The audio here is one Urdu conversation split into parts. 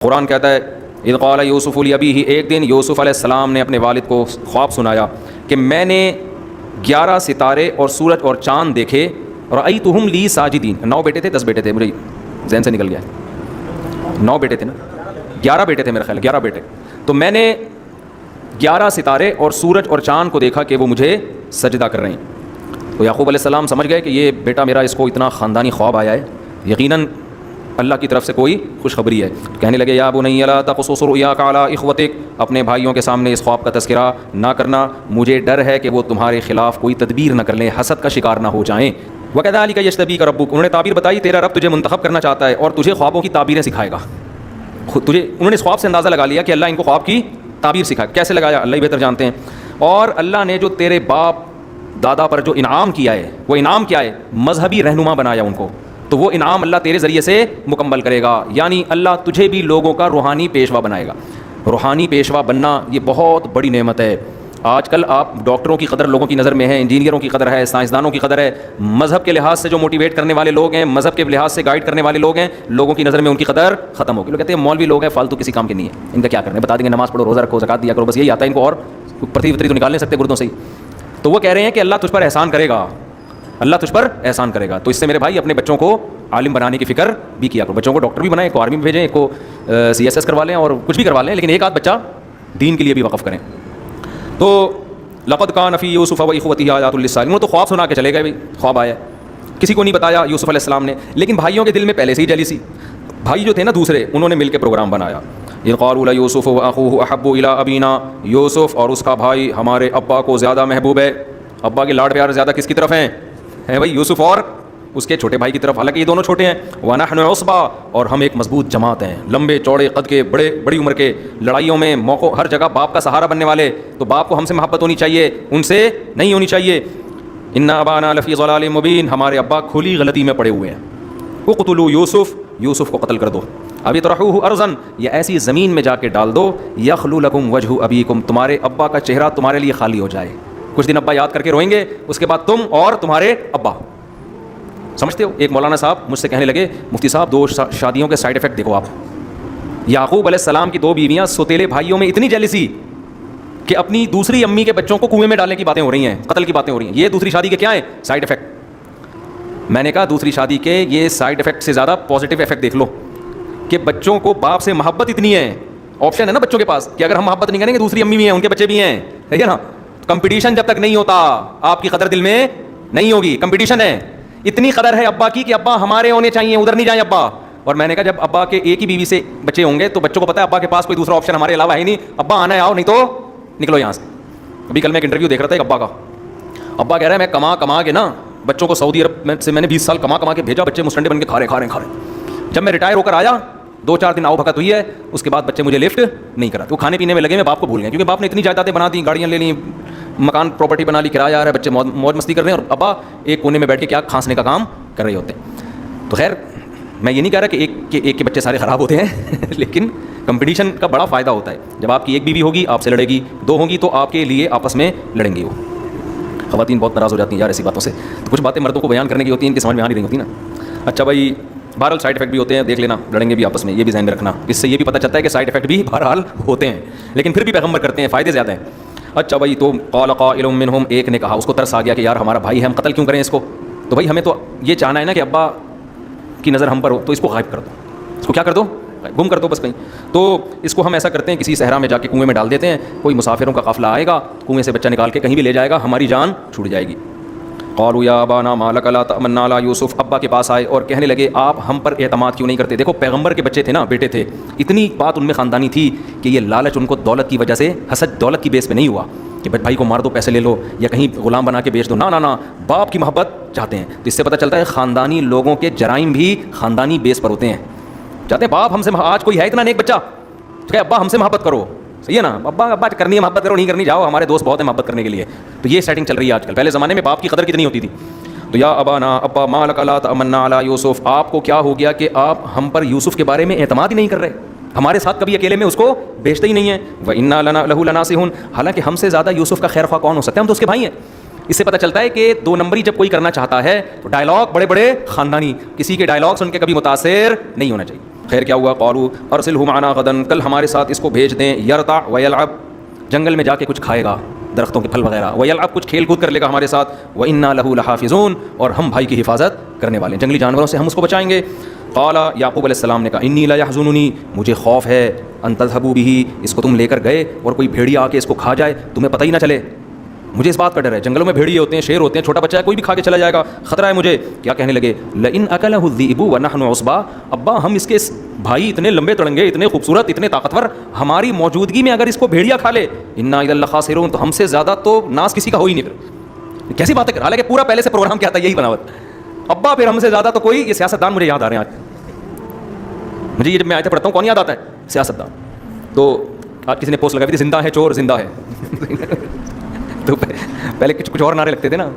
قرآن کہتا ہے اذ قال یوسف لابیہ، ایک دن یوسف علیہ السلام نے اپنے والد کو خواب سنایا کہ میں نے 11 ستارے اور سورج اور چاند دیکھے، رأیتہم لی ساجدین۔ 9 بیٹے تھے 10 بیٹے تھے، مجھے ذہن سے نکل گیا، 9 بیٹے تھے نا، 11 بیٹے تھے میرے خیال، 11 بیٹے۔ تو میں نے 11 ستارے اور سورج اور چاند کو دیکھا کہ وہ مجھے سجدہ کر رہے ہیں۔ تو یعقوب علیہ السلام سمجھ گئے کہ یہ بیٹا میرا، اس کو اتنا خاندانی خواب آیا ہے، یقیناً اللہ کی طرف سے کوئی خوشخبری ہے۔ کہنے لگے یا بنی لا تقصص رؤیاک علی اخوتک، اپنے بھائیوں کے سامنے اس خواب کا تذکرہ نہ کرنا، مجھے ڈر ہے کہ وہ تمہارے خلاف کوئی تدبیر نہ کر لیں، حسد کا شکار نہ ہو جائیں۔ وکذالک یجتبیک ربک، انہوں نے تعبیر بتائی تیرا رب تجھے منتخب کرنا چاہتا ہے اور تجھے خوابوں کی تعبیریں سکھائے گا۔ تجھے انہوں نے اس خواب سے اندازہ لگا لیا کہ اللہ ان کو خواب کی تعبیر سکھائے، کیسے لگایا اللہ ہی بہتر جانتے ہیں۔ اور اللہ نے جو تیرے باپ دادا پر جو انعام کیا ہے، وہ انعام کیا ہے؟ مذہبی رہنما بنایا ان کو، تو وہ انعام اللہ تیرے ذریعے سے مکمل کرے گا، یعنی اللہ تجھے بھی لوگوں کا روحانی پیشوا بنائے گا۔ روحانی پیشوا بننا یہ بہت بڑی نعمت ہے۔ آج کل آپ ڈاکٹروں کی قدر لوگوں کی نظر میں ہے، انجینئروں کی قدر ہے، سائنسدانوں کی قدر ہے، مذہب کے لحاظ سے جو موٹیویٹ کرنے والے لوگ ہیں، مذہب کے لحاظ سے گائیڈ کرنے والے لوگ ہیں، لوگوں کی نظر میں ان کی قدر ختم ہوگی۔ لوگ کہتے ہیں مولوی لوگ ہیں فالتو کسی کام کے نہیں ہیں، ان کا کیا کرنا ہے، بتا دیں گے نماز پڑھو، روزہ رکھو، زکات دیا کرو، بس یہی آتا ہے ان کو، اور پرتھی وتری تو نکال نہیں سکتے گردوں سے ہی۔ تو وہ کہہ رہے ہیں کہ اللہ تجھ پر احسان کرے گا، اللہ تجھ پر احسان کرے گا۔ تو اس سے میرے بھائی اپنے بچوں کو عالم بنانے کی فکر بھی کیا کرو، بچوں کو ڈاکٹر بھی بنائیں، ایک کو آرمی میں بھیجیں، ایک کو CSS کروا لیں اور کچھ بھی کروا لیں، لیکن ایک آدھ بچہ دین کے لیے بھی وقف کریں۔ تو لقد کان فی یوسف و اخوتہ آیات للسائلین، تو خواب سنا کے چلے گئے، خواب آیا، کسی کو نہیں بتایا یوسف علیہ السلام نے، لیکن بھائیوں کے دل میں پہلے سے ہی جیلسی، بھائی جو تھے نا دوسرے، انہوں نے مل کے پروگرام بنایا۔ اذ قالوا لیوسف واخوہ احب الی ابینا، یوسف اور اس کا بھائی ہمارے ابا کو زیادہ محبوب ہے۔ ابا کے لاڈ پیار زیادہ کس کی طرف ہیں بھائی؟ یوسف اور اس کے چھوٹے بھائی کی طرف، حالانکہ یہ دونوں چھوٹے ہیں۔ وَنَحْنُ عُصْبَةٌ، اور ہم ایک مضبوط جماعت ہیں، لمبے چوڑے قد کے، بڑی عمر کے، لڑائیوں میں موقع ہر جگہ باپ کا سہارا بننے والے، تو باپ کو ہم سے محبت ہونی چاہیے، ان سے نہیں ہونی چاہیے۔ إِنَّ أَبَانَا لَفِي ضَلَالٍ مُبِينٍ، ہمارے ابا کھلی غلطی میں پڑے ہوئے ہیں۔ اقتلوا یوسف، یوسف کو قتل کر دو، اب اطرحوہ ارضاً، یا ایسی زمین میں جا کے ڈال دو، یخلو لکم وجہ ابیکم، تمہارے ابا کا چہرہ تمہارے لیے خالی ہو جائے، کچھ دن ابا یاد کر کے روئیں گے، اس کے بعد تم اور تمہارے ابا۔ سمجھتے ہو؟ ایک مولانا صاحب مجھ سے کہنے لگے مفتی صاحب 2 شادیوں کے سائیڈ افیکٹ دیکھو آپ۔ یعقوب علیہ السلام کی 2 بیویاں، سوتیلے بھائیوں میں اتنی جیلسی کہ اپنی دوسری امی کے بچوں کو کنویں میں ڈالنے کی باتیں ہو رہی ہیں، قتل کی باتیں ہو رہی ہیں۔ یہ دوسری شادی کے کیا ہیں سائیڈ افیکٹ؟ میں نے کہا دوسری شادی کے یہ سائیڈ افیکٹ سے زیادہ پازیٹیو افیکٹ دیکھ لو کہ بچوں کو باپ سے محبت اتنی ہے، آپشن ہے نا بچوں کے پاس کہ اگر ہم محبت نہیں کریں گے دوسری امی بھی ہیں، ان کے بچے بھی ہیں، ٹھیک ہے نا؟ کمپٹیشن جب تک نہیں ہوتا آپ کی قدر دل میں نہیں ہوگی، کمپٹیشن ہے۔ اتنی قدر ہے ابا کی کہ ابا ہمارے ہونے چاہیے، ادھر نہیں جائیں ابا۔ اور میں نے کہا جب ابا کے ایک ہی بیوی سے بچے ہوں گے تو بچوں کو پتا ہے ابا کے پاس کوئی دوسرا آپشن ہمارے علاوہ ہے نہیں، ابا آنا ہے آؤ، نہیں تو نکلو یہاں سے۔ ابھی کل میں ایک انٹرویو دیکھ رہا تھا ایک ابا کا، ابا کہہ رہا ہے میں کما کے نا بچوں کو سعودی عرب سے میں نے 20 سال کما کے بھیجا، بچے مسٹنڈے بن کے کھا رہے۔ جب میں ریٹائر ہو کر آیا 2-4 دن آؤ بھگت ہوئی ہے، اس کے بعد بچے مجھے لفٹ نہیں کرا، تو کھانے پینے میں لگے، میں باپ کو بھول گیا، کیونکہ باپ نے اتنی جائیدادیں بنا دی، گاڑیاں لے لی، مکان پراپرٹی بنا لی، کرایہ آ رہا ہے، بچے موج مستی کر رہے ہیں، اور ابا ایک کونے میں بیٹھ کے کیا کھانسنے کا کام کر رہے ہوتے ہیں۔ تو خیر میں یہ نہیں کہہ رہا کہ ایک کے بچے سارے خراب ہوتے ہیں لیکن کمپٹیشن کا بڑا فائدہ ہوتا ہے۔ جب آپ کی ایک بیوی ہوگی آپ سے لڑے گی، 2 ہوں گی تو آپ کے لیے آپس میں لڑیں گی۔ وہ خواتین بہت ناراض ہو جاتی ہیں یار ایسی باتوں سے، تو کچھ باتیں مردوں کو بیان کرنے کی ہوتی ہیں، ان کی سمجھ میں آ نہیں رہی ہوتی نا۔ اچھا بھائی بہرحال سائیڈ افیکٹ بھی ہوتے ہیں، دیکھ لینا، لڑیں گے بھی آپس میں، یہ بھی ذہن میں رکھنا، اس سے یہ بھی پتہ چلتا ہے کہ سائیڈ افیکٹ بھی بہرحال ہوتے ہیں، لیکن پھر بھی پیغمبر کرتے ہیں، فائدے زیادہ ہیں۔ اچھا بھائی تو قال قائل منہم، ایک نے کہا، اس کو ترس آ گیا کہ یار ہمارا بھائی ہے، ہم قتل کیوں کریں اس کو؟ تو بھائی ہمیں تو یہ چاہنا ہے نا کہ ابا کی نظر ہم پر ہو، تو اس کو غائب کر دو، اس کو کیا کر دو؟ گم کر دو بس کہیں۔ تو اس کو ہم ایسا کرتے ہیں کسی صحرا میں جا کے کنویں میں ڈال دیتے ہیں، کوئی مسافروں کا قافلہ آئے گا، کنویں سے بچہ نکال کے کہیں بھی لے جائے گا، ہماری جان چھوٹ جائے گی۔ قالوا یا ابانا ما لک لا تأمنا علی یوسف، ابا کے پاس آئے اور کہنے لگے آپ ہم پر اعتماد کیوں نہیں کرتے؟ دیکھو پیغمبر کے بچے تھے نا، بیٹے تھے، اتنی بات ان میں خاندانی تھی کہ یہ لالچ ان کو دولت کی وجہ سے، حسد دولت کی بیس پہ نہیں ہوا کہ بھائی کو مار دو پیسے لے لو یا کہیں غلام بنا کے بیچ دو، نہ باپ کی محبت چاہتے ہیں۔ تو اس سے پتہ چلتا ہے خاندانی لوگوں کے جرائم بھی خاندانی بیس پر ہوتے ہیں، چاہتے ہیں باپ ہم سے، آج کوئی ہے اتنا نیک بچہ کہ ابا ہم سے محبت کرو، صحیح ہے نا، ابا کرنی ہے محبت کرو، نہیں کرنی جاؤ، ہمارے دوست بہت ہیں محبت کرنے کے لیے۔ تو یہ سیٹنگ چل رہی ہے آج کل، پہلے زمانے میں باپ کی قدر کتنی ہوتی تھی۔ تو یا ابانا، ابا ما لک لا تأمنا علی یوسف، آپ کو کیا ہو گیا کہ آپ ہم پر یوسف کے بارے میں اعتماد ہی نہیں کر رہے، ہمارے ساتھ کبھی اکیلے میں اس کو بیچتے ہی نہیں ہیں۔ وَإِنَّا لَهُ لَنَاصِحُونَ، حالانکہ ہم سے زیادہ یوسف کا خیر خواہ کون ہو سکتا ہے، ہم تو اس کے بھائی ہیں۔ اس سے پتہ چلتا ہے کہ 2 نمبری جب کوئی کرنا چاہتا ہے تو ڈائلاگ بڑے بڑے خاندانی، کسی کے ڈائلاگ سن کے کبھی متاثر نہیں ہونا چاہیے۔ خیر کیا ہوا؟ قالوا ارسلہ معنا غدا، کل ہمارے ساتھ اس کو بھیج دیں، یرتع ویلعب، جنگل میں جا کے کچھ کھائے گا درختوں کے پھل وغیرہ، ویلعب کچھ کھیل کود کر لے گا ہمارے ساتھ، وإنا لہ لحافظون، اور ہم بھائی کی حفاظت کرنے والے ہیں، جنگلی جانوروں سے ہم اس کو بچائیں گے۔ قال یعقوب علیہ السلام نے کہا انی لا یحزننی، مجھے خوف ہے، ان تذهبوا به، اس کو تم لے کر گئے اور کوئی بھیڑیا آ کے اس کو کھا جائے، تمہیں پتہ ہی نہ چلے، مجھے اس بات کا ڈر ہے، جنگلوں میں بھیڑیے ہوتے ہیں، شیر ہوتے ہیں، چھوٹا بچہ ہے کوئی بھی کھا کے چلا جائے گا، خطرہ ہے مجھے۔ کیا کہنے لگے؟ لئن اکلہ الذئب ونحن عصبہ، ابا ہم اس کے بھائی اتنے لمبے تڑنگے، اتنے خوبصورت، اتنے طاقتور، ہماری موجودگی میں اگر اس کو بھیڑیا کھا لے، انا اذا لخاسرون، تو ہم سے زیادہ تو ناس کسی کا ہو ہی نہیں۔ پھر کیسی باتیں کر، حالانکہ پورا پہلے سے پروگرام کیا تھا، یہی بنا ہوا تھا، ابا پھر ہم سے زیادہ تو کوئی، یہ سیاستدان مجھے یاد آ رہے ہیں آج، مجھے یہ جب میں آیتیں پڑھتا ہوں کون یاد آتا ہے؟ سیاستدان۔ تو آج کسی نے پوسٹ لگائی تھی زندہ ہے چور، زندہ ہے تو پہلے کچھ اور نعرے لگتے تھے نا،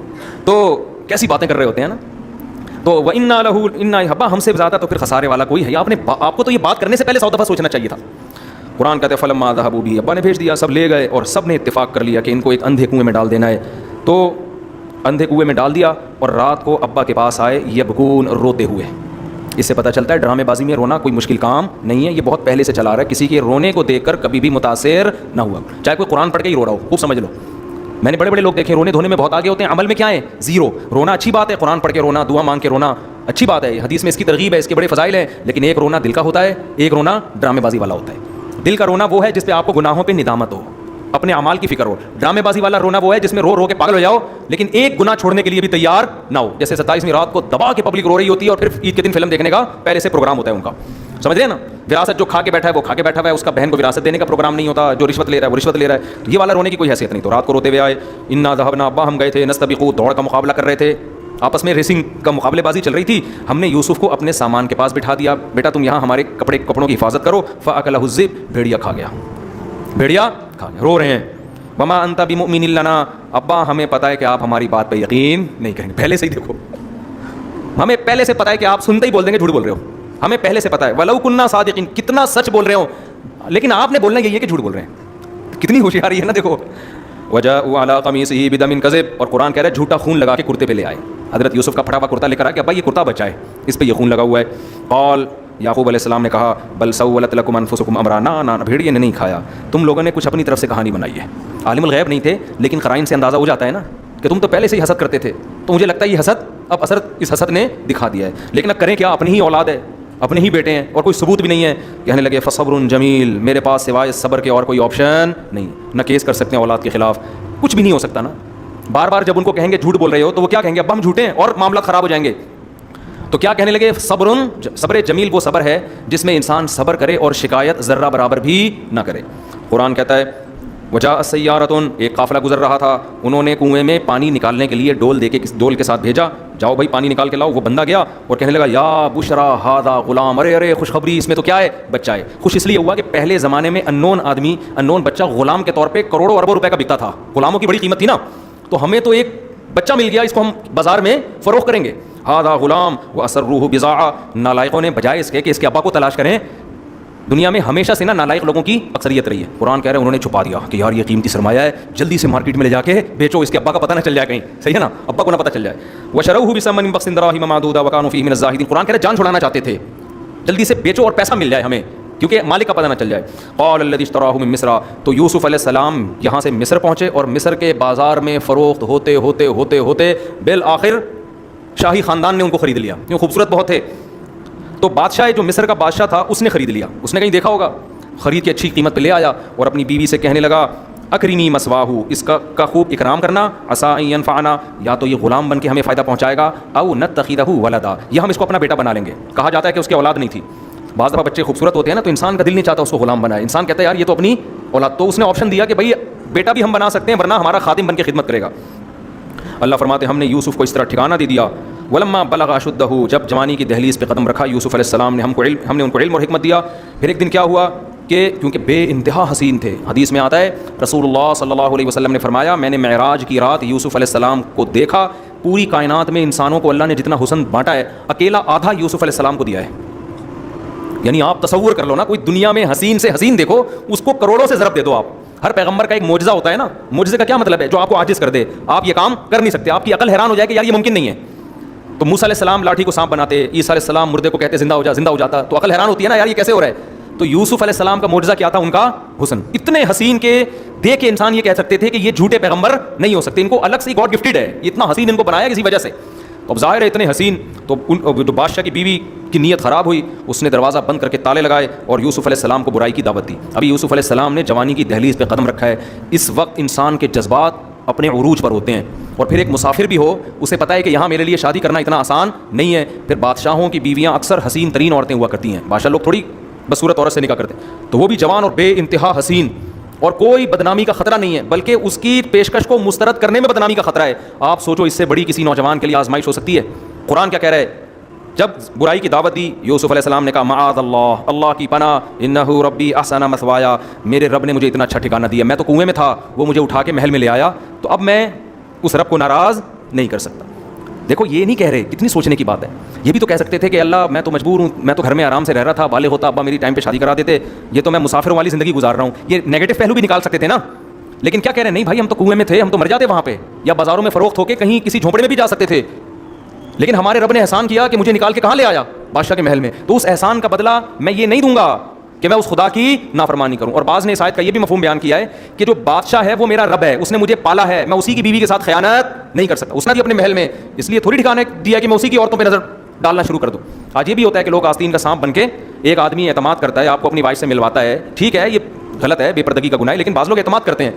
تو کیسی باتیں کر رہے ہوتے ہیں نا۔ تو وَإِنَّا لَهُ إِنَّا ابا ہم سے زیادہ تو پھر خسارے والا کوئی ہے، آپ کو تو یہ بات کرنے سے پہلے 100 دفعہ سوچنا چاہیے تھا۔ قرآن کہتے ہیں فَلَمَّا ذَهَبُوا بِهِ، ابا نے بھیج دیا، سب لے گئے اور سب نے اتفاق کر لیا کہ ان کو ایک اندھے کنویں میں ڈال دینا ہے، تو اندھے کنویں میں ڈال دیا، اور رات کو ابا کے پاس آئے یبکون، روتے ہوئے۔ اس سے پتہ چلتا ہے ڈرامے بازی میں رونا کوئی مشکل کام نہیں ہے، یہ بہت پہلے سے چلا رہا ہے، کسی کے رونے کو دیکھ کر کبھی بھی متاثر نہ ہوا، چاہے کوئی قرآن پڑھ کے ہی رو رہا ہو، خوب سمجھ لو۔ میں نے بڑے بڑے لوگ دیکھے رونے دھونے میں بہت آگے ہوتے ہیں، عمل میں کیا ہے؟ زیرو۔ رونا اچھی بات ہے، قرآن پڑھ کے رونا، دعا مانگ کے رونا اچھی بات ہے، حدیث میں اس کی ترغیب ہے، اس کے بڑے فضائل ہیں، لیکن ایک رونا دل کا ہوتا ہے، ایک رونا ڈرامے بازی والا ہوتا ہے۔ دل کا رونا وہ ہے جس پہ آپ کو گناہوں پہ ندامت ہو، اپنے اعمال کی فکر ہو۔ ڈرامے بازی والا رونا وہ ہے جس میں رو رو کے پاگل ہو جاؤ لیکن ایک گناہ چھوڑنے کے لیے بھی تیار نہ ہو، جیسے 27ویں رات کو دبا کے پبلک رو رہی ہوتی ہے اور پھر عید کے دن فلم دیکھنے کا پہلے سے پروگرام ہوتا ہے ان کا، سمجھ رہے ہیں نا؟ وراثت جو کھا کے بیٹھا ہے وہ کھا کے بیٹھا ہوا ہے، اس کا بہن کو وراثت دینے کا پروگرام نہیں ہوتا، جو رشوت لے رہا ہے وہ رشوت لے رہا ہے، یہ والا رونے کی کوئی حیثیت نہیں۔ تو رات کو روتے ہوئے آئے، انا ذهبنا، ابا ہم گئے تھے، نستبقوا، دوڑ کا مقابلہ کر رہے تھے، آپس میں ریسنگ کا مقابلے بازی چل رہی تھی، ہم نے یوسف کو اپنے سامان کے پاس بٹھا دیا، بیٹا تم یہاں ہمارے کپڑوں کی حفاظت کرو، فاکلہ الذئب، بھیڑیا کھا گیا، بھیڑیا کھا گیا، رو رہے ہیں۔ وما انت بمؤمن لنا، ابا ہمیں پتہ ہے کہ آپ ہماری بات پہ یقین نہیں کریں گے، پہلے سے ہی دیکھو، ہمیں پہلے سے پتہ ہے کہ آپ سنتے ہی بول دیں گے جھوٹ بول رہے ہو، ہمیں پہلے سے پتہ ہے، ولو کننا صادقین، کتنا سچ بول رہے ہو، لیکن آپ نے بولنا یہی ہے کہ جھوٹ بول رہے ہیں، کتنی ہوشیاری ہے نا، دیکھو۔ وجاءوا علی قمیصہ بدم کذب، اور قرآن کہہ رہا ہے جھوٹا خون لگا کے کرتے پہ لے آئے، حضرت یوسف کا پھٹا ہوا کرتا لے کر آئے کہ ابا یہ کرتا بچا ہے، اس پہ یہ خون لگا ہوا ہے۔ قال، یعقوب علیہ السلام نے کہا بل سولت لکم انفسکم امرا، نہ بھیڑیے نے نہیں کھایا، تم لوگوں نے کچھ اپنی طرف سے کہانی بنائی ہے۔ عالم الغیب نہیں تھے لیکن قرائن سے اندازہ ہو جاتا ہے نا کہ تم تو پہلے سے ہی حسد کرتے تھے، تو مجھے لگتا ہے یہ حسد اب اثر اس حسد نے دکھا دیا ہے، لیکن اب کریں کیا، اپنی ہی اولاد ہے، اپنے ہی بیٹے ہیں اور کوئی ثبوت بھی نہیں ہے۔ کہنے لگے فصبر جمیل، میرے پاس سوائے صبر کے اور کوئی آپشن نہیں، نہ کیس کر سکتے ہیں اولاد کے خلاف، کچھ بھی نہیں ہو سکتا نا۔ بار بار جب ان کو کہیں گے جھوٹ بول رہے ہو تو وہ کیا کہیں گے، ابا ہم جھوٹے ہیں، اور معاملات خراب ہو جائیں گے۔ تو کیا کہنے لگے، صبر جمیل وہ صبر ہے جس میں انسان صبر کرے اور شکایت ذرہ برابر بھی نہ کرے۔ قرآن کہتا ہے وجاء سیارۃ، ایک قافلہ گزر رہا تھا، انہوں نے کنویں میں پانی نکالنے کے لیے ڈول کے ساتھ بھیجا، جاؤ بھائی پانی نکال کے لاؤ۔ وہ بندہ گیا اور کہنے لگا یا بشرا ھذا غلام، ارے خوشخبری، اس میں تو کیا ہے، بچہ ہے۔ خوش اس لیے ہوا کہ پہلے زمانے میں انون بچہ غلام کے طور پہ کروڑوں اربوں روپے کا بکتا تھا، غلاموں کی بڑی قیمت تھی نا، تو ہمیں تو ایک بچہ مل گیا، اس کو ہم بازار میں فروخت کریں گے۔ ھذا غلام واسروہ بضاعہ، نالائقوں نے بجائے اس کے کہ اس کے ابا کو تلاش کریں، دنیا میں ہمیشہ سے نا نالائق لوگوں کی اکثریت رہی ہے، قرآن کہہ رہے ہیں انہوں نے چھپا دیا کہ یار یہ قیمتی سرمایہ ہے، جلدی سے مارکیٹ میں لے جا کے بیچو، اس کے ابا کا پتہ نہ چل جائے کہیں، صحیح ہے نا، ابا کو نہ پتہ چل جائے۔ وشروہ بثمن بخس دراہم معدودہ وکانوا فیہ من الزاہدین، قرآن کہہ رہے ہیں جان چھڑانا چاہتے تھے، جلدی سے بیچو اور پیسہ مل جائے ہمیں، کیونکہ مالک کا پتہ نہ چل جائے۔ قال الذی اشتراہ من مصر، تو یوسف علیہ السلام یہاں سے مصر پہنچے اور مصر کے بازار میں فروخت ہوتے ہوتے ہوتے ہوتے بالآخر شاہی خاندان نے ان کو خرید لیا، کیوں خوبصورت بہت تھے، تو بادشاہ جو مصر کا بادشاہ تھا اس نے خرید لیا، اس نے کہیں دیکھا ہوگا، خرید کے اچھی قیمت پہ لے آیا اور اپنی بیوی سے کہنے لگا اکرمی مثواہ، اس کا خوب اکرام کرنا، عسیٰ ان ینفعنا، یا تو یہ غلام بن کے ہمیں فائدہ پہنچائے گا، او نتخذہ ولدا، یا ہم اس کو اپنا بیٹا بنا لیں گے۔ کہا جاتا ہے کہ اس کی اولاد نہیں تھی، بعض دفعہ بچے خوبصورت ہوتے ہیں نا تو انسان کا دل نہیں چاہتا اس کو غلام بنائے، انسان کہتا ہے یار یہ تو اپنی اولاد، تو اس نے آپشن دیا کہ بھائی بیٹا بھی ہم بنا سکتے ہیں ورنہ ہمارا خادم بن کے خدمت کرے گا۔ اللہ فرماتے ہم نے یوسف کو اس طرح ٹھکانہ دے دیا، ولما بلغ اشدہ، جب جوانی کی دہلیز پہ قدم رکھا یوسف علیہ السلام نے، ہم نے ان کو علم اور حکمت دیا۔ پھر ایک دن کیا ہوا کہ کیونکہ بے انتہا حسین تھے، حدیث میں آتا ہے رسول اللہ صلی اللہ علیہ وسلم نے فرمایا میں نے معراج کی رات یوسف علیہ السلام کو دیکھا، پوری کائنات میں انسانوں کو اللہ نے جتنا حسن بانٹا ہے اکیلا آدھا یوسف علیہ السلام کو دیا ہے۔ یعنی آپ تصور کر لو نا، کوئی دنیا میں حسین سے حسین دیکھو، اس کو کروڑوں سے ضرب دے دو آپ۔ ہر پیغمبر کا ایک معجزہ ہوتا ہے نا، معجزے کا کیا مطلب ہے، جو آپ کو عاجز کر دے، آپ یہ کام کر نہیں سکتے، آپ کی عقل حیران ہو جائے کہ یار یہ ممکن نہیں ہے۔ تو موسیٰ علیہ السلام لاٹھی کو سانپ بناتے, عیسیٰ علیہ السلام مردے کو کہتے زندہ ہو جاتا, تو عقل حیران ہوتی ہے نا یار یہ کیسے ہو رہا ہے. تو یوسف علیہ السلام کا معجزہ کیا تھا؟ ان کا حسن. اتنے حسین کہ دیکھ کے انسان یہ کہہ سکتے تھے کہ یہ جھوٹے پیغمبر نہیں ہو سکتے, ان کو الگ سے گاڈ گفٹڈ ہے, اتنا حسین ان کو بنایا کسی وجہ سے. اب ظاہر ہے اتنے حسین, تو جو بادشاہ کی بیوی کی نیت خراب ہوئی, اس نے دروازہ بند کر کے تالے لگائے اور یوسف علیہ السلام کو برائی کی دعوت دی. ابھی یوسف علیہ السلام نے جوانی کی دہلیز پہ قدم رکھا ہے. اس وقت انسان کے جذبات اپنے عروج پر ہوتے ہیں, اور پھر ایک مسافر بھی ہو اسے پتہ ہے کہ یہاں میرے لیے شادی کرنا اتنا آسان نہیں ہے. پھر بادشاہوں کی بیویاں اکثر حسین ترین عورتیں ہوا کرتی ہیں, بادشاہ لوگ تھوڑی بصورت عورت سے نکاح کرتے, تو وہ بھی جوان اور بے انتہا حسین, اور کوئی بدنامی کا خطرہ نہیں ہے, بلکہ اس کی پیشکش کو مسترد کرنے میں بدنامی کا خطرہ ہے. آپ سوچو اس سے بڑی کسی نوجوان کے لیے آزمائش ہو سکتی ہے؟ قرآن کیا کہہ رہا ہے؟ جب برائی کی دعوت دی یوسف علیہ السلام نے کہا معاذ اللہ, اللہ کی پناہ, انہ ربی احسن مثوایا, میرے رب نے مجھے اتنا اچھا ٹھکانہ دیا, میں تو کنویں میں تھا, وہ مجھے اٹھا کے محل میں لے آیا, تو اب میں اس رب کو ناراض نہیں کر سکتا. دیکھو یہ نہیں کہہ رہے, کتنی سوچنے کی بات ہے. یہ بھی تو کہہ سکتے تھے کہ اللہ میں تو مجبور ہوں, میں تو گھر میں آرام سے رہ رہا تھا, بالغ ہوتا ابا میری ٹائم پہ شادی کرا دیتے, یہ تو میں مسافروں والی زندگی گزار رہا ہوں. یہ نیگیٹو پہلو بھی نکال سکتے تھے نا, لیکن کیا کہہ رہے ہیں, نہیں بھائی ہم تو کنویں میں تھے, ہم تو مر جاتے وہاں پہ, یا بازاروں میں فروخت ہو کے کہیں کسی جھونپڑے میں بھی جا سکتے تھے, لیکن ہمارے رب نے احسان کیا کہ مجھے نکال کے کہاں لے آیا؟ بادشاہ کے محل میں. تو اس احسان کا بدلہ میں یہ نہیں دوں گا کہ میں اس خدا کی نافرمانی کروں. اور بعض نے اس آیت کا یہ بھی مفہوم بیان کیا ہے کہ جو بادشاہ ہے وہ میرا رب ہے, اس نے مجھے پالا ہے, میں اسی کی بیوی کے ساتھ خیانت نہیں کر سکتا. اس نے بھی اپنے محل میں, اس لیے تھوڑی ٹھکانے دیا کہ میں اسی کی عورتوں پہ نظر ڈالنا شروع کر دوں. آج یہ بھی ہوتا ہے کہ لوگ آستین کا سانپ بن کے, ایک آدمی اعتماد کرتا ہے, آپ کو اپنی وائف سے ملواتا ہے, ٹھیک ہے یہ غلط ہے, بے پردگی کا گناہ ہے, لیکن بعض لوگ اعتماد کرتے ہیں,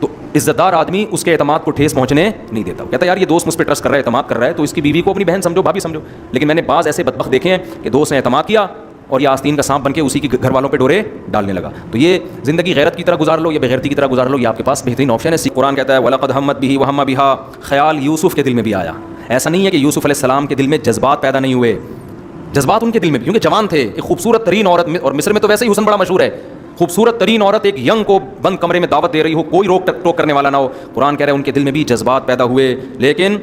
تو عزت دار آدمی اس کے اعتماد کو ٹھیس پہنچنے نہیں دیتا. کہتا ہے یار یہ دوست مجھ پہ ٹرسٹ کر رہا ہے, اعتماد کر رہا ہے, تو اس کی بیوی کو اپنی بہن سمجھو, بھابھی سمجھو. لیکن میں نے بعض ایسے بدبخت دیکھے ہیں کہ دوست نے اعتماد کیا اور یہ آستین کا سانپ بن کے اسی کے گھر والوں پہ ڈورے ڈالنے لگا. تو یہ زندگی غیرت کی طرح گزار لو یا بغیرتی کی طرح گزار لو, یہ آپ کے پاس بہترین آپشن ہے. قرآن کہتا ہے وَلَقَدْ هَمَّتْ بِهِ وَهَمَّ بِهَا, خیال یوسف کے دل میں بھی آیا. ایسا نہیں ہے کہ یوسف علیہ السلام کے دل میں جذبات پیدا نہیں ہوئے, جذبات ان کے دل میں بھی, کیونکہ جوان تھے. ایک خوبصورت ترین عورت, اور مصر میں تو ویسے ہی حسن بڑا مشہور ہے, خوبصورت ترین عورت ایک ینگ کو بند کمرے میں دعوت دے رہی ہو, کوئی روک ٹوک کرنے والا نہ ہو. قرآن کہہ رہا ہے ان کے دل میں بھی جذبات پیدا ہوئے, لیکن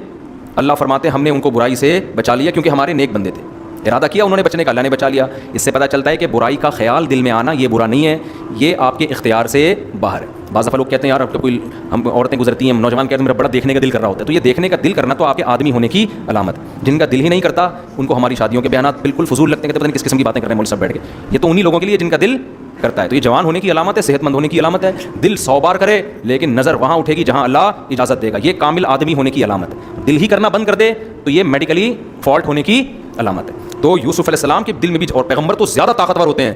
اللہ فرماتے ہیں ہم نے ان کو برائی سے بچا لیا کیونکہ ہمارے نیک بندے تھے. ارادہ کیا انہوں نے بچنے کا, اللہ نے بچا لیا. اس سے پتہ چلتا ہے کہ برائی کا خیال دل میں آنا یہ برا نہیں ہے, یہ آپ کے اختیار سے باہر ہے. بعض دفعہ لوگ کہتے ہیں یار اب تو کوئی ہم عورتیں گزرتی ہیں, نوجوان کہتے ہیں میرا بڑا دیکھنے کا دل کر رہا ہوتا ہے. تو یہ دیکھنے کا دل کرنا تو آپ کے آدمی ہونے کی علامت. جن کا دل ہی نہیں کرتا ان کو ہماری شادیوں کے بیانات بالکل فضول لگتے ہیں, کہ پتہ نہیں کس قسم کی باتیں کر رہے ہیں مول صاحب بیٹھ کے. یہ تو انہی لوگوں کے لیے جن کا دل کرتا ہے. تو یہ جوان ہونے کی علامت ہے, صحت مند ہونے کی علامت ہے. دل 100 بار کرے لیکن نظر وہاں اٹھے گی جہاں اللہ اجازت دے گا, یہ کامل آدمی ہونے کی علامت ہے. دل ہی کرنا بند کر دے تو یہ میڈیکلی فالٹ ہونے کی علامت ہے. تو یوسف علیہ السلام کے دل میں بھی, اور پیغمبر تو زیادہ طاقتور ہوتے ہیں,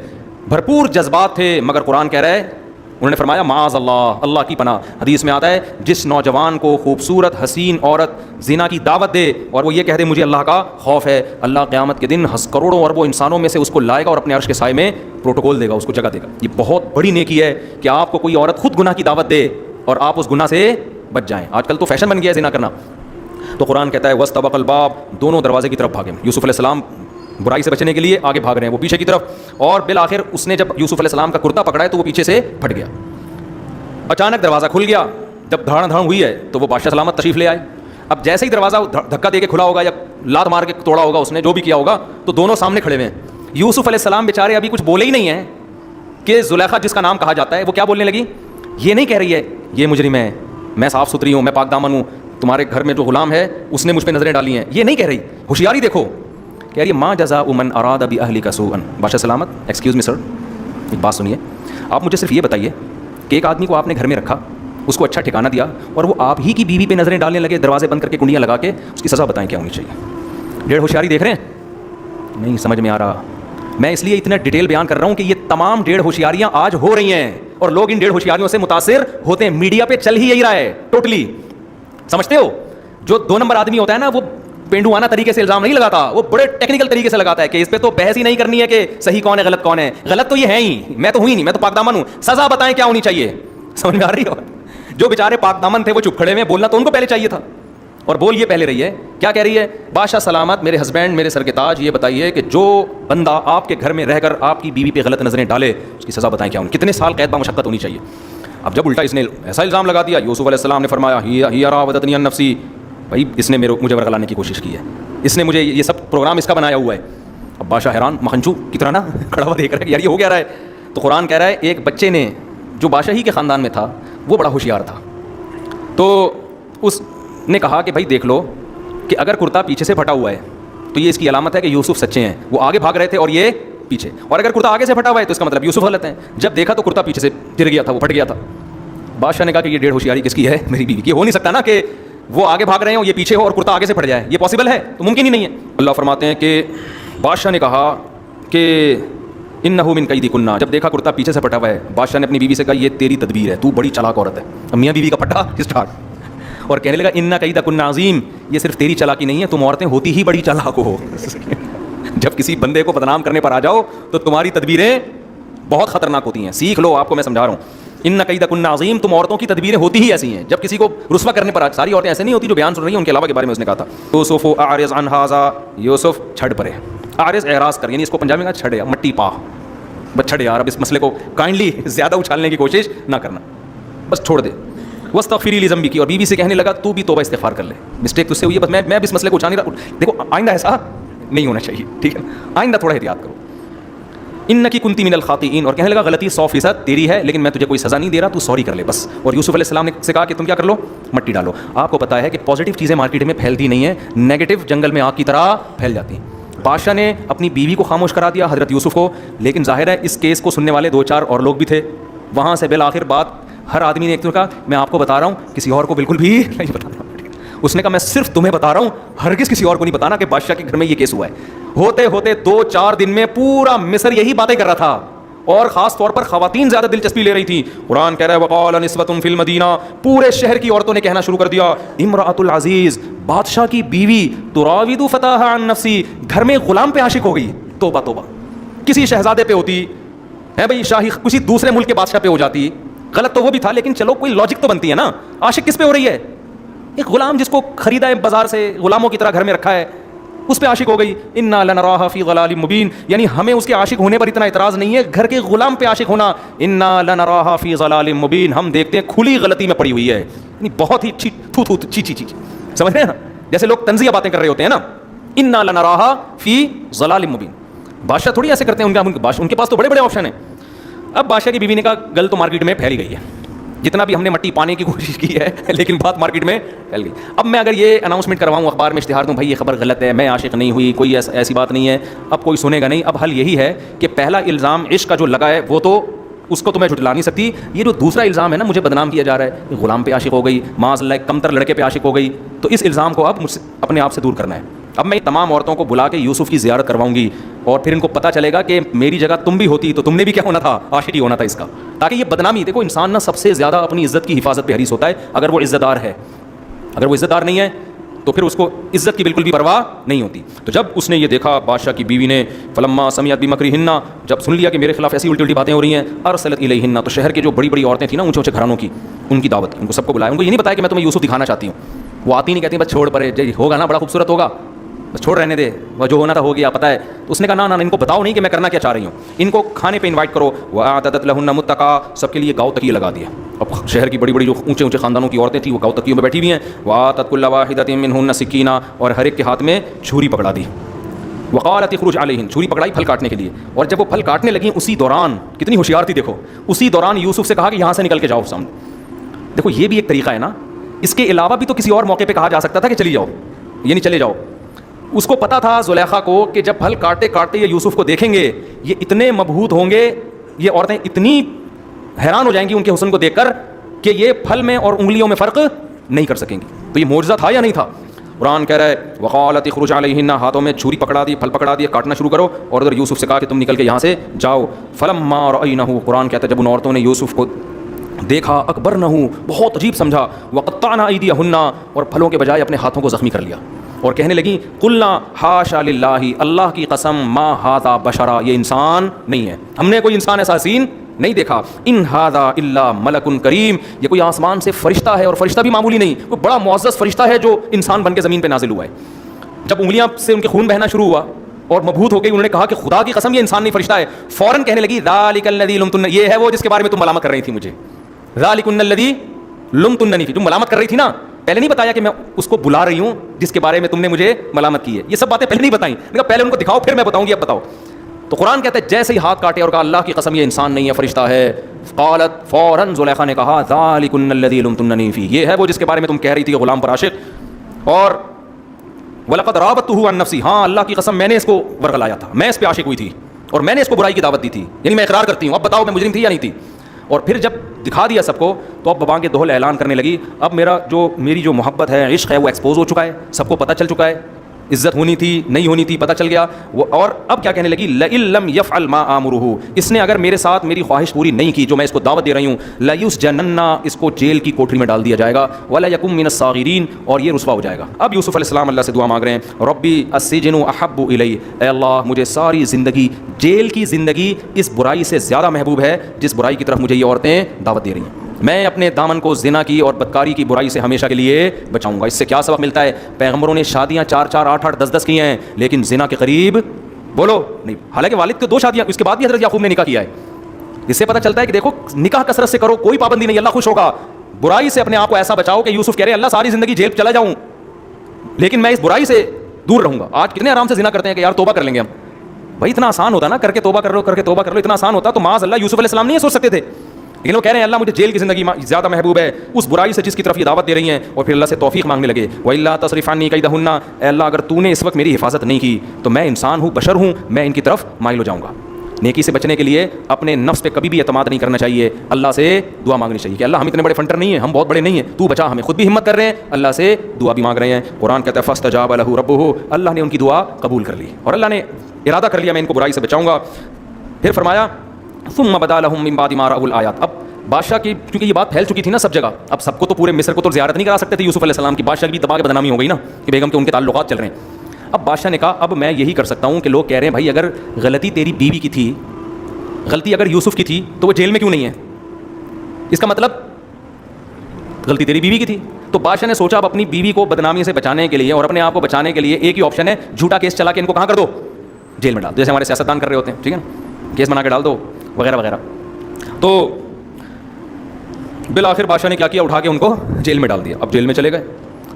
بھرپور جذبات تھے, مگر قرآن کہہ رہا ہے انہوں نے فرمایا معاذ اللہ, اللہ کی پناہ. حدیث میں آتا ہے جس نوجوان کو خوبصورت حسین عورت زنا کی دعوت دے اور وہ یہ کہہ دے مجھے اللہ کا خوف ہے, اللہ قیامت کے دن کروڑوں اربوں انسانوں میں سے اس کو لائے گا اور اپنے عرش کے سائے میں پروٹوکول دے گا, اس کو جگہ دے گا. یہ بہت بڑی نیکی ہے کہ آپ کو کوئی عورت خود گناہ کی دعوت دے اور آپ اس گناہ سے بچ جائیں. آج کل تو فیشن بن گیا ہے زنا کرنا. تو قرآن کہتا ہے وَاسْتَبَقَ الْبَابَ, دونوں دروازے کی طرف بھاگے. یوسف علیہ السلام برائی سے بچنے کے لیے آگے بھاگ رہے ہیں, وہ پیچھے کی طرف, اور بالآخر اس نے جب یوسف علیہ السلام کا کرتا پکڑا ہے تو وہ پیچھے سے پھٹ گیا. اچانک دروازہ کھل گیا, جب دھاڑ دھاڑ ہوئی ہے تو وہ بادشاہ سلامت تشریف لے آئے. اب جیسے ہی دروازہ دھکا دے کے کھلا ہوگا یا لات مار کے توڑا ہوگا اس نے, جو بھی کیا ہوگا, تو دونوں سامنے کھڑے ہوئے ہیں. یوسف علیہ السلام بیچارے ابھی کچھ بولے ہی نہیں ہیں کہ زلیخا جس کا نام کہا جاتا ہے وہ کیا بولنے لگی, یہ نہیں کہہ رہی ہے یہ مجرم ہے, میں صاف ستھری ہوں, میں پاک دامن ہوں, تمہارے گھر میں جو غلام ہے اس نے مجھ پہ نظریں ڈالی ہیں, یہ نہیں کہہ رہی. ہوشیاری دیکھو, کہہ رہی ہے ماں جزاء من اراد باہلک سوءا. بادشاہ سلامت ایکسکیوز می سر, ایک بات سنیے, آپ مجھے صرف یہ بتائیے کہ ایک آدمی کو آپ نے گھر میں رکھا, اس کو اچھا ٹھکانہ دیا, اور وہ آپ ہی کی بیوی پہ نظریں ڈالنے لگے, دروازے بند کر کے کنڈیاں لگا کے, اس کی سزا بتائیں کیا ہونی چاہیے؟ ڈیڑھ ہوشیاری دیکھ رہے ہیں, نہیں سمجھ میں آ رہا. میں اس لیے اتنا ڈیٹیل بیان کر رہا ہوں کہ یہ تمام ڈیڑھ ہوشیاریاں آج ہو رہی ہیں اور لوگ ان ڈیڑھ ہوشیاریوں سے متاثر ہوتے ہیں. میڈیا پہ چل ہی یہی رہا ہے ٹوٹلی, سمجھتے ہو. جو 2 نمبر آدمی ہوتا ہے نا وہ پینڈوانہ طریقے سے الزام نہیں لگاتا, وہ بڑے ٹیکنیکل طریقے سے لگاتا ہے کہ اس پہ تو بحث ہی نہیں کرنی ہے کہ صحیح کون ہے غلط کون ہے. غلط تو یہ ہے ہی, میں تو ہوئی نہیں, میں تو پاک دامن ہوں, سزا بتائیں کیا ہونی چاہیے. سمجھ میں آ رہی ہو؟ جو بیچارے پاک دامن تھے وہ چپ کھڑے ہوئے, بولنا تو ان کو پہلے چاہیے تھا, اور بول یہ پہلے رہی ہے. کیا کہہ رہی ہے؟ بادشاہ سلامت, میرے ہسبینڈ, میرے سر کے تاج, یہ بتائیے کہ جو بندہ آپ کے گھر میں رہ کر آپ کی بیوی پہ غلط نظریں ڈالے اس کی سزا بتائیں کیا ہونی, کتنے سال قید بمشقت ہونی چاہیے. اب جب الٹا اس نے ایسا الزام لگا دیا, یوسف علیہ السلام نے فرمایا ہی راودتنی عن نفسی, بھائی اس نے مجھے ورغلانے کی کوشش کی ہے, اس نے مجھے یہ سب پروگرام اس کا بنایا ہوا ہے. اب بادشاہ حیران مکھنچو کی طرح نا کھڑا ہوا دیکھ رہا ہے کہ یار یہ ہو کیا رہا ہے. تو قرآن کہہ رہا ہے ایک بچے نے جو بادشاہی کے خاندان میں تھا وہ بڑا ہوشیار تھا, تو اس نے کہا کہ بھائی دیکھ لو کہ اگر کرتا پیچھے سے پھٹا ہوا ہے تو یہ اس کی علامت ہے کہ یوسف سچے ہیں, وہ آگے بھاگ رہے تھے اور یہ پیچھے, اور اگر کرتا آگے سے پھٹا ہوا ہے تو اس کا مطلب یوسف غلط ہیں. جب دیکھا تو کرتا پیچھے سے گر گیا تھا, وہ پھٹ گیا تھا. بادشاہ نے کہا کہ یہ ڈیڑھ ہوشیاری کس کی ہے, میری بیوی کی. ہو نہیں سکتا نا کہ وہ آگے بھاگ رہے ہوں, یہ پیچھے ہو اور کرتا آگے سے پھٹ جائے, یہ پاسبل ہے تو ممکن ہی نہیں ہے. اللہ فرماتے ہیں کہ بادشاہ نے کہا کہ انہ من کیدی کنہ, جب دیکھا کرتا پیچھے سے پھٹا ہوا ہے, بادشاہ نے اپنی بیوی سے کہا یہ تیری تدبیر ہے, تو بڑی چالاک عورت ہے. میاں بیوی کا پٹا اسٹارٹ, اور کہنے لگا انہ کیدا کنہ عظیم, یہ صرف تیری چالاکی نہیں ہے, تم عورتیں ہوتی ہی بڑی چالاک ہو. جب کسی بندے کو بدنام کرنے پر آ جاؤ تو تمہاری تدبیریں بہت خطرناک ہوتی ہیں, سیکھ لو, آپ کو میں سمجھا رہا ہوں. ان قید کن عظیم, تم عورتوں کی تدبیریں ہوتی ہی ایسی ہیں. جب کسی کو رسوا کرنے پر, ساری عورتیں ایسے نہیں ہوتی جو بیان سن رہی ہیں, ان کے علاوہ کے بارے میں اس نے کہا تھا. یوسف اعرض عن ھذا, یوسف چھڑ پڑے. اعرض اعراض کر, یعنی اس کو پنجابی میں کہا چھڑے, مٹی پا, بس چھڑ یار, اب اس مسئلے کو کائنڈلی زیادہ اچھالنے کی کوشش نہ کرنا, بس چھوڑ دے. واستغفری لذنبک, اور بیوی سے کہنے لگا تو بھی توبہ استغفار کر لے, مسٹیک تجھ سے ہوئی ہے, بس میں اس مسئلے کو اچھا نہیں رہا. دیکھو آئندہ ایسا نہیں ہونا چاہیے, ٹھیک ہے, آئندہ تھوڑا احتیاط کرو. انکی کنتی من الخاطئین, اور کہنے لگا غلطی 100% تیری ہے, لیکن میں تجھے کوئی سزا نہیں دے رہا, تو سوری کر لے بس. اور یوسف علیہ السلام نے سے کہا کہ تم کیا کر لو, مٹی ڈالو. آپ کو پتہ ہے کہ پازیٹیو چیزیں مارکیٹ میں پھیلتی نہیں ہیں, نیگیٹو جنگل میں آگ کی طرح پھیل جاتی ہیں. بادشاہ نے اپنی بیوی کو خاموش کرا دیا, حضرت یوسف کو, لیکن ظاہر ہے اس کیس کو سننے والے 2-4 اور لوگ بھی تھے. وہاں سے بالآخر بات ہر آدمی نے ایک تو کہا میں آپ کو بتا رہا ہوں, کسی اور کو بالکل بھی نہیں بتانا. اس نے کہا میں صرف تمہیں بتا رہا ہوں, ہرگز کسی اور کو نہیں بتانا کہ بادشاہ کے گھر میں یہ کیس ہوا ہے. ہوتے ہوتے 2-4 دن میں پورا مصر یہی باتیں کر رہا تھا, اور خاص طور پر خواتین زیادہ دلچسپی لے رہی تھی. قرآن کہہ رہا ہے وقال نسوۃ فی المدینہ, پورے شہر کی عورتوں نے کہنا شروع کر دیا, امرأۃ العزیز, بادشاہ کی بیوی, تراود فتاها عن نفسی, گھر میں غلام پہ عاشق ہو گئی. توبہ توبہ, کسی شہزادے پہ ہوتی ہے بھائی, شاہی کسی دوسرے ملک کے بادشاہ پہ ہو جاتی, غلط تو وہ بھی تھا, لیکن چلو کوئی لاجک تو بنتی ہے نا. عاشق کس پہ ہو رہی ہے, ایک غلام جس کو خریدا ہے بازار سے, غلاموں کی طرح گھر میں رکھا ہے, اس پہ عاشق ہو گئی. انا لنراھا فی ضلال مبین, یعنی ہمیں اس کے عاشق ہونے پر اتنا اعتراض نہیں ہے, گھر کے غلام پہ عاشق ہونا, انا لنراھا فی ضلال مبین, ہم دیکھتے ہیں کھلی غلطی میں پڑی ہوئی ہے, یعنی بہت ہی چی سمجھ رہے ہیں نا, جیسے لوگ طنزیہ باتیں کر رہے ہوتے ہیں نا. انا لنراھا فی ضلال مبین, بادشاہ تھوڑی ایسے کرتے ہیں, ان کے پاس تو بڑے بڑے آپشن ہیں. اب بادشاہ کی بیوی نے کہا گل تو مارکیٹ میں پھیلی گئی ہے, جتنا بھی ہم نے مٹی پانے کی کوشش کی ہے, لیکن بات مارکیٹ میں پھیل گئی. اب میں اگر یہ اناؤنسمنٹ کرواؤں, اخبار میں اشتہار دوں, بھائی یہ خبر غلط ہے, میں عاشق نہیں ہوئی, کوئی ایسی بات نہیں ہے, اب کوئی سنے گا نہیں. اب حل یہی ہے کہ پہلا الزام عشق کا جو لگا ہے وہ تو اس کو تو میں جھٹلا نہیں سکتی. یہ جو دوسرا الزام ہے نا, مجھے بدنام کیا جا رہا ہے, غلام پہ عاشق ہو گئی, معاذ اللہ کمتر لڑکے پہ عاشق ہو گئی, تو اس الزام کو اب مجھ سے اپنے آپ سے دور کرنا ہے. اب میں تمام عورتوں کو بلا کے یوسف کی زیارت کرواؤں گی, اور پھر ان کو پتہ چلے گا کہ میری جگہ تم بھی ہوتی تو تم نے بھی کیا ہونا تھا, عاشق ہی ہونا تھا اس کا, تاکہ یہ بدنامی. دیکھو انسان نا سب سے زیادہ اپنی عزت کی حفاظت پہ حریص ہوتا ہے اگر وہ عزت دار ہے. اگر وہ عزت دار نہیں ہے تو پھر اس کو عزت کی بالکل بھی پرواہ نہیں ہوتی. تو جب اس نے یہ دیکھا بادشاہ کی بیوی نے, فلما سمعت بمکرہن, جب سن لیا کہ میرے خلاف ایسی الٹی الٹی باتیں ہو رہی ہیں, ارسلت الیہن, تو شہر کے جو بڑی بڑی عورتیں تھیں نا, اونچے اونچے گھرانوں کی, ان کی دعوت, ان کو سب کو بلایا. ان کو یہ نہیں بتایا کہ میں تمہیں یوسف دکھانا چاہتی ہوں, وہ آتی نہیں, کہتی بس چھوڑ پرے, ہوگا نا بڑا خوبصورت ہوگا, بس چھوڑ رہنے دے, وہ جو ہونا تھا ہو گیا, پتہ ہے. تو اس نے کہا نا ان کو بتاؤ نہیں کہ میں کرنا کیا چاہ رہی ہوں, ان کو کھانے پہ انوائٹ کرو. وَأَعْتَدَتْ لَهُنَّ مُتَّقَا, سب کے لیے گاؤ تکیے لگا دیا. اب شہر کی بڑی بڑی جو اونچے اونچے خاندانوں کی عورتیں تھیں وہ گاؤ تکیوں میں بیٹھی ہوئی ہیں. وَآتَتْ كُلَّ وَاحِدَةٍ مِّنْهُنَّ سِكِّينًا, اور ہر ایک کے ہاتھ میں چھری پکڑا دی. وقالت اخرج علیہن, چھری پکڑائی پھل کاٹنے کے لیے. اور جب وہ پھل کاٹنے لگیں اسی دوران, کتنی ہوشیار تھی دیکھو, اسی دوران یوسف سے کہا کہ یہاں سے نکل کے جاؤ سامنے. دیکھو یہ بھی ایک طریقہ ہے نا, اس کے علاوہ بھی تو کسی اور موقع پہ کہا جا سکتا تھا کہ چلی جاؤ, یعنی چلے جاؤ. اس کو پتا تھا زلیخا کو کہ جب پھل کاٹتے کاٹتے یہ یوسف کو دیکھیں گے, یہ اتنے مبہوت ہوں گے, یہ عورتیں اتنی حیران ہو جائیں گی ان کے حسن کو دیکھ کر کہ یہ پھل میں اور انگلیوں میں فرق نہیں کر سکیں گی. تو یہ معجزہ تھا یا نہیں تھا؟ قرآن کہہ رہا ہے وقالت اخرج علیہن, ہاتھوں میں چھری پکڑا دی, پھل پکڑا دیے, کاٹنا شروع کرو. اور ادھر یوسف سے کہا کہ تم نکل کے یہاں سے جاؤ. فلما رأینہ, قرآن کہتا ہے جب ان عورتوں نے یوسف کو دیکھا, اکبرنہ, بہت عجیب سمجھا, وقطعن ایدیہن, اور پھلوں کے بجائے اپنے ہاتھوں کو زخمی کر لیا, اور کہنے لگیں قلنا حاشا للہ, اللہ کی قسم, ما ھذا بشرا, یہ انسان نہیں ہے, ہم نے کوئی انسان ایسا حسین نہیں دیکھا. ان ھذا الا ملک کریم, یہ کوئی آسمان سے فرشتہ ہے, اور فرشتہ بھی معمولی نہیں, کوئی بڑا معزز فرشتہ ہے جو انسان بن کے زمین پہ نازل ہوا ہے. جب انگلیاں سے ان کے خون بہنا شروع ہوا اور مبہوت ہو گئی, انہوں نے کہا کہ خدا کی قسم یہ انسان نہیں فرشتہ ہے. فوراً کہنے لگی ذالک الذی لمتن, یہ ہے وہ جس کے بارے میں تم ملامت کر رہی تھی مجھے. ذالکن الذی لمتننی فی, تم ملامت کر رہی تھی نا, پہلے نہیں بتایا کہ میں اس کو بلا رہی ہوں جس کے بارے میں تم نے مجھے ملامت کی ہے. یہ سب باتیں پہلے نہیں بتائیں, میں کہا پہلے ان کو دکھاؤ پھر میں بتاؤں گی, اب بتاؤ. تو قرآن کہتا ہے جیسے ہی ہاتھ کاٹے اور کہا اللہ کی قسم یہ انسان نہیں ہے فرشتہ ہے, قالت, فوراً زلیخا نے کہا ذالکن الذی لمتننی فی, یہ ہے وہ جس کے بارے میں تم کہہ رہی تھی کہ غلام پر عاشق. اور وَلَقَدْ رَاوَدتُّهُ عَن نَفْسِهِ، ہاں اللہ کی قسم میں نے اس کو ورغلایا تھا، میں اس پہ عاشق ہوئی تھی اور میں نے اس کو برائی کی دعوت دی تھی، یعنی میں اقرار کرتی ہوں، اب بتاؤ میں مجرم تھی یا نہیں تھی. اور پھر جب دکھا دیا سب کو تو اب بانگ دہل اعلان کرنے لگی، اب میری جو محبت ہے، عشق ہے، وہ ایکسپوز ہو چکا ہے، سب کو پتہ چل چکا ہے، عزت ہونی تھی نہیں ہونی تھی پتہ چل گیا. اور اب کیا کہنے لگی، لئن لم یفعل ما آمرہ، اس نے اگر میرے ساتھ میری خواہش پوری نہیں کی جو میں اس کو دعوت دے رہی ہوں، لیسجنن، اس کو جیل کی کوٹری میں ڈال دیا جائے گا، ولا یکن من الصاغرین، اور یہ رسوا ہو جائے گا. اب یوسف علیہ السلام اللہ سے دعا مانگ رہے ہیں، ربی السجن احب الی، اے اللہ مجھے ساری زندگی، جیل کی زندگی اس برائی سے زیادہ محبوب ہے جس برائی کی طرف مجھے یہ عورتیں دعوت دے رہی ہیں. میں اپنے دامن کو زنا کی اور بدکاری کی برائی سے ہمیشہ کے لیے بچاؤں گا. اس سے کیا سبق ملتا ہے؟ پیغمبروں نے شادیاں 4 8 10 کی ہیں لیکن زنا کے قریب بولو نہیں. حالانکہ والد کے 2 شادیاں، اس کے بعد بھی حضرت یعقوب نے نکاح کیا ہے. اس سے پتہ چلتا ہے کہ دیکھو نکاح کثرت سے کرو، کوئی پابندی نہیں، اللہ خوش ہوگا. برائی سے اپنے آپ کو ایسا بچاؤ کہ یوسف کہہ رہے ہیں اللہ ساری زندگی جیل چلا جاؤں لیکن میں اس برائی سے دور رہوں گا. آج کتنے آرام سے زنا کرتے ہیں کہ یار توبہ کر لیں گے ہم. بھائی اتنا آسان ہوتا نا، کر کے توبہ کر لو، کر کے توبہ کر لو، اتنا آسان ہوتا تو معاذ اللہ یوسف علیہ السلام نہیں یہ سوچ سکتے تھے. لیکن وہ کہہ رہے ہیں اللہ مجھے جیل کی زندگی زیادہ محبوب ہے اس برائی سے جس کی طرف یہ دعوت دے رہی ہیں. اور پھر اللہ سے توفیق مانگنے لگے، وَإِلَّا تَصْرِفْ عَنِّي كَيْدَهُنَّ، اے اللہ اگر تو نے اس وقت میری حفاظت نہیں کی تو میں انسان ہوں، بشر ہوں، میں ان کی طرف مائل ہو جاؤں گا. نیکی سے بچنے کے لیے اپنے نفس پہ کبھی بھی اعتماد نہیں کرنا چاہیے، اللہ سے دعا مانگنی چاہیے کہ اللہ ہم اتنے بڑے فنٹر نہیں ہیں، ہم بہت بڑے نہیں ہیں، تو بچا ہمیں. خود بھی ہمت کر رہے ہیں، اللہ سے دعا بھی مانگ رہے ہیں. قرآن کہتا ہے فاستجاب لہ ربہ، اللہ نے ان کی دعا قبول کر لی اور اللہ نے ارادہ کر لیا میں ان کو برائی سے بچاؤں گا. پھر فرمایا ثم بدا لهم من بعد ما رأوا الآیات. اب بادشاہ کی کیونکہ یہ بات پھیل چکی تھی نا سب جگہ، اب سب کو تو پورے مصر کو تو زیارت نہیں کرا سکتے تھے یوسف علیہ السلام کی، بادشاہ کی بھی تباہ بدنامی ہو گئی نا کہ بیگم کے ان کے تعلقات چل رہے ہیں. اب بادشاہ نے کہا اب میں یہی کر سکتا ہوں کہ لوگ کہہ رہے ہیں بھائی اگر غلطی تیری بیوی کی تھی، غلطی اگر یوسف کی تھی تو وہ جیل میں کیوں نہیں ہے؟ اس کا مطلب غلطی تیری بیوی کی تھی. تو بادشاہ نے سوچا اب اپنی بیوی کو بدنامی سے بچانے کے لیے اور اپنے آپ کو بچانے کے لیے ایک ہی آپشن ہے، جھوٹا کیس چلا کے ان کو کہاں کر دو، جیل میں ڈال دو، جیسے ہمارے سیاستدان کر رہے ہوتے ہیں، ٹھیک ہے نا، کیس بنا کے ڈال دو وغیرہ وغیرہ. تو بالآخر بادشاہ نے کیا کیا، اٹھا کے ان کو جیل میں ڈال دیا. اب جیل میں چلے گئے،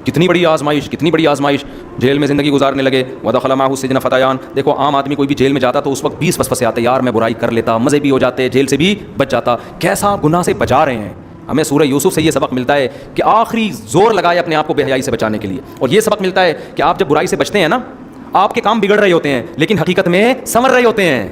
کتنی بڑی آزمائش، کتنی بڑی آزمائش، جیل میں زندگی گزارنے لگے. ودخل معه السجن فتیان، دیکھو عام آدمی کوئی بھی جیل میں جاتا تو اس وقت 20 وسوسے آتے، یار میں برائی کر لیتا، مزے بھی ہو جاتے، جیل سے بھی بچ جاتا. کیسا گناہ سے بچا رہے ہیں. ہمیں سورہ یوسف سے یہ سبق ملتا ہے کہ آخری زور لگائے اپنے آپ کو بے حیائی سے بچانے کے لیے. اور یہ سبق ملتا ہے کہ آپ جب برائی سے بچتے ہیں نا، آپ کے کام بگڑ رہے ہوتے ہیں لیکن حقیقت میں سنور رہے ہوتے ہیں.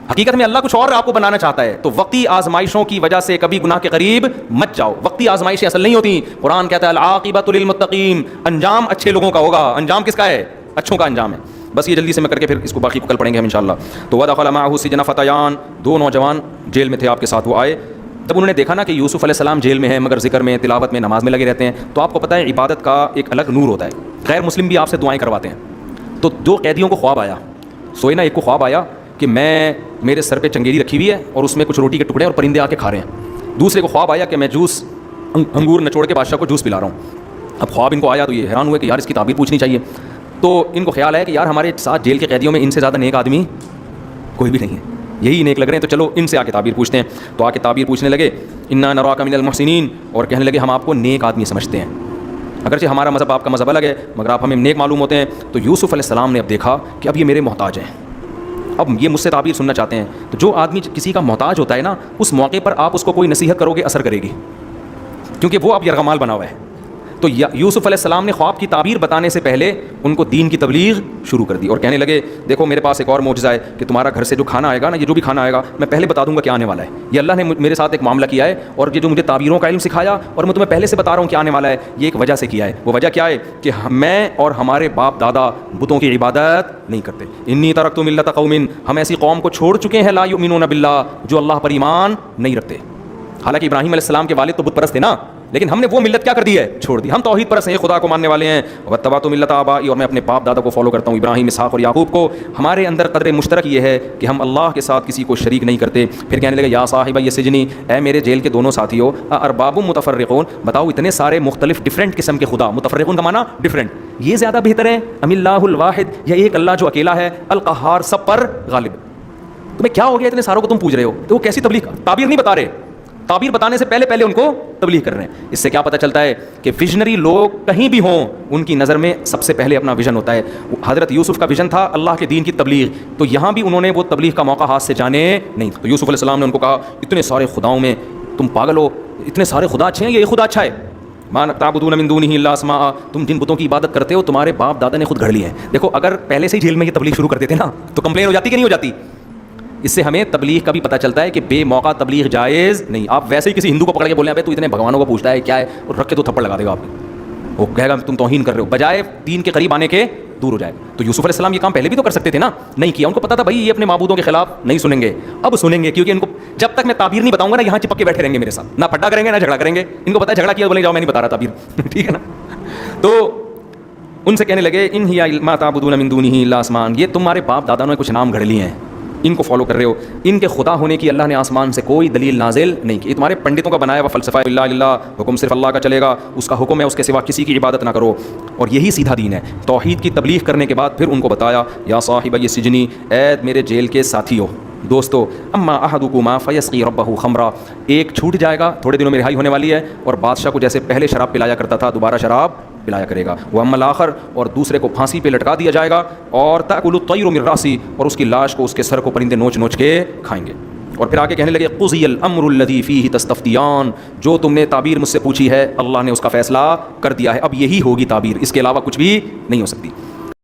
حقیقت میں اللہ کچھ اور آپ کو بنانا چاہتا ہے. تو وقتی آزمائشوں کی وجہ سے کبھی گناہ کے قریب مت جاؤ. وقتی آزمائشیں اصل نہیں ہوتی. قرآن کہتا ہے العاقبۃ للمتقین، انجام اچھے لوگوں کا ہوگا. انجام کس کا ہے؟ اچھوں کا انجام ہے. بس یہ جلدی سے میں کر کے پھر اس کو باقی کو کل پڑھیں گے ہم انشاءاللہ. تو ودخل معه السجن فتیان، 2 نوجوان جیل میں تھے آپ کے ساتھ. وہ آئے جب انہوں نے دیکھا نا کہ یوسف علیہ السلام جیل میں ہیں مگر ذکر میں، تلاوت میں، نماز میں لگے رہتے ہیں. تو آپ کو پتہ ہے عبادت کا ایک الگ نور ہوتا ہے. غیر مسلم بھی آپ سے دعائیں کرواتے ہیں. تو 2 قیدیوں کو خواب آیا، سوئے نا، ایک کو خواب آیا کہ میرے سر پہ چنگیری رکھی ہوئی ہے اور اس میں کچھ روٹی کے ٹکڑے اور پرندے آ کے کھا رہے ہیں. دوسرے کو خواب آیا کہ میں جوس، انگور نچوڑ کے بادشاہ کو جوس پلا رہا ہوں. اب خواب ان کو آیا تو یہ حیران ہوئے کہ یار اس کی تعبیر پوچھنی چاہیے. تو ان کو خیال آیا کہ یار ہمارے ساتھ جیل کے قیدیوں میں ان سے زیادہ نیک آدمی کوئی بھی نہیں ہے، یہی نیک لگ رہے ہیں، تو چلو ان سے آ کے تعبیر پوچھتے ہیں. تو آ کے تعبیر پوچھنے لگے، انا نراک من المحسنین، اور کہنے لگے ہم آپ کو نیک آدمی سمجھتے ہیں، اگرچہ ہمارا مذہب آپ کا مذہب الگ ہے مگر آپ ہمیں نیک معلوم ہوتے ہیں. تو یوسف علیہ السلام نے اب دیکھا کہ اب یہ میرے محتاج ہیں، اب یہ مجھ سے تعبیر سننا چاہتے ہیں. تو جو آدمی کسی کا محتاج ہوتا ہے نا، اس موقع پر آپ اس کو کوئی نصیحت کرو گے اثر کرے گی، کیونکہ وہ اب یرغمال بنا ہوا ہے. تو یوسف علیہ السلام نے خواب کی تعبیر بتانے سے پہلے ان کو دین کی تبلیغ شروع کر دی اور کہنے لگے دیکھو میرے پاس ایک اور معجزہ ہے کہ تمہارا گھر سے جو کھانا آئے گا نا، یہ جو بھی کھانا آئے گا میں پہلے بتا دوں گا کیا آنے والا ہے. یہ اللہ نے میرے ساتھ ایک معاملہ کیا ہے اور یہ جو مجھے تعبیروں کا علم سکھایا اور میں تمہیں پہلے سے بتا رہا ہوں کیا آنے والا ہے، یہ ایک وجہ سے کیا ہے. وہ وجہ کیا ہے کہ میں اور ہمارے باپ دادا بتوں کی عبادت نہیں کرتے. انی ترکت ملت قوم، ہم ایسی قوم کو چھوڑ چکے ہیں لا یؤمنون باللہ، جو اللہ پر ایمان نہیں رکھتے. حالانکہ ابراہیم علیہ السلام کے والد تو بت پرست تھے نا، لیکن ہم نے وہ ملت کیا کر دی ہے، چھوڑ دی. ہم توحید پرست ہیں، خدا کو ماننے والے ہیں. واتبعت ملت آبائی، اور میں اپنے باپ دادا کو فالو کرتا ہوں، ابراہیم، اسحاق اور یعقوب کو. ہمارے اندر قدر مشترک یہ ہے کہ ہم اللہ کے ساتھ کسی کو شریک نہیں کرتے. پھر کہنے لگے یا صاحب یہ سجنی، اے میرے جیل کے دونوں ساتھیوں، ارباب متفرقون، بتاؤ اتنے سارے مختلف ڈفرینٹ قسم کے خدا، متفرقون کا معنی ڈفرینٹ، یہ زیادہ بہتر ہے ام اللہ الواحد، یا ایک اللہ جو اکیلا ہے، القہار سب پر غالب. تمہیں کیا ہو گیا اتنے ساروں کو تم پوچھ رہے ہو؟ تو وہ کیسی تبلیغ، تعبیر نہیں بتا رہے، تعبیر بتانے سے پہلے ان کو تبلیغ کر رہے ہیں. اس سے کیا پتہ چلتا ہے کہ ویژنری لوگ کہیں بھی ہوں ان کی نظر میں سب سے پہلے اپنا ویژن ہوتا ہے. حضرت یوسف کا ویژن تھا اللہ کے دین کی تبلیغ، تو یہاں بھی انہوں نے وہ تبلیغ کا موقع ہاتھ سے جانے نہیں. تو یوسف علیہ السلام نے ان کو کہا اتنے سارے خداؤں میں تم پاگل ہو، اتنے سارے خدا اچھے ہیں، یہ خدا اچھا ہے. ما تعبدون من دونه الا اسماء، تم جن بتوں کی عبادت کرتے ہو تمہارے باپ دادا نے خود گھڑ لیے ہیں. دیکھو اگر پہلے سے ہی جیل میں یہ تبلیغ شروع کر دیتے نا تو کمپلین ہو جاتی کہ نہیں ہو جاتی. اس سے ہمیں تبلیغ کا بھی پتہ چلتا ہے کہ بے موقع تبلیغ جائز نہیں. آپ ویسے ہی کسی ہندو کو پکڑ کے بولیں ابے تو اتنے بھگوانوں کو پوچھتا ہے کیا ہے، اور رکھ کے تو تھپڑ لگا دے گا آپ کو. وہ کہے گا تم توہین کر رہے ہو، بجائے دین کے قریب آنے کے دور ہو جائے. تو یوسف علیہ السلام یہ کام پہلے بھی تو کر سکتے تھے نا، نہیں کیا. ان کو پتا تھا بھائی یہ اپنے معبودوں کے خلاف نہیں سنیں گے، اب سنیں گے کیونکہ ان کو جب تک میں تعبیر نہیں بتاؤں گا نا یہاں چپک کے بیٹھے رہیں گے میرے ساتھ، نہ پھٹا کریں گے نہ جھگڑا کریں گے. ان کو پتا ہے جھگڑا کیا بولیں جاؤ میں نہیں بتا رہا تعبیر ٹھیک ہے نا. تو ان سے کہنے لگے ان ہی ما تعبدون من دونہ الا اسماء، یہ تمہارے باپ دادا نے کچھ نام گھڑ لیے ہیں، ان کو فالو کر رہے ہو. ان کے خدا ہونے کی اللہ نے آسمان سے کوئی دلیل نازل نہیں کی. یہ تمہارے پنڈتوں کا بنایا ہوا فلسفہ ہے، اللہ حکم صرف اللہ کا چلے گا، اس کا حکم ہے اس کے سوا کسی کی عبادت نہ کرو، اور یہی سیدھا دین ہے. توحید کی تبلیغ کرنے کے بعد پھر ان کو بتایا یا صاحب السجن، اے میرے جیل کے ساتھیو دوستو، اما احدکما فیسقی ربہ خمرا، ایک چھوٹ جائے گا، تھوڑے دنوں میں رہائی ہونے والی ہے، اور بادشاہ کو جیسے پہلے شراب پلایا کرتا تھا دوبارہ شراب پلایا کرے گا. وہ اما الاخر، اور دوسرے کو پھانسی پہ لٹکا دیا جائے گا، اور تاکل الطیر من راسی، اور اس کی لاش کو اس کے سر کو پرندے نوچ نوچ کے کھائیں گے. اور پھر آگے کہنے لگے قضی الامر الذی فیہ تستفتیان، جو تم نے تعبیر مجھ سے پوچھی ہے اللہ نے اس کا فیصلہ کر دیا ہے، اب یہی ہوگی تعبیر، اس کے علاوہ کچھ بھی نہیں ہو سکتی.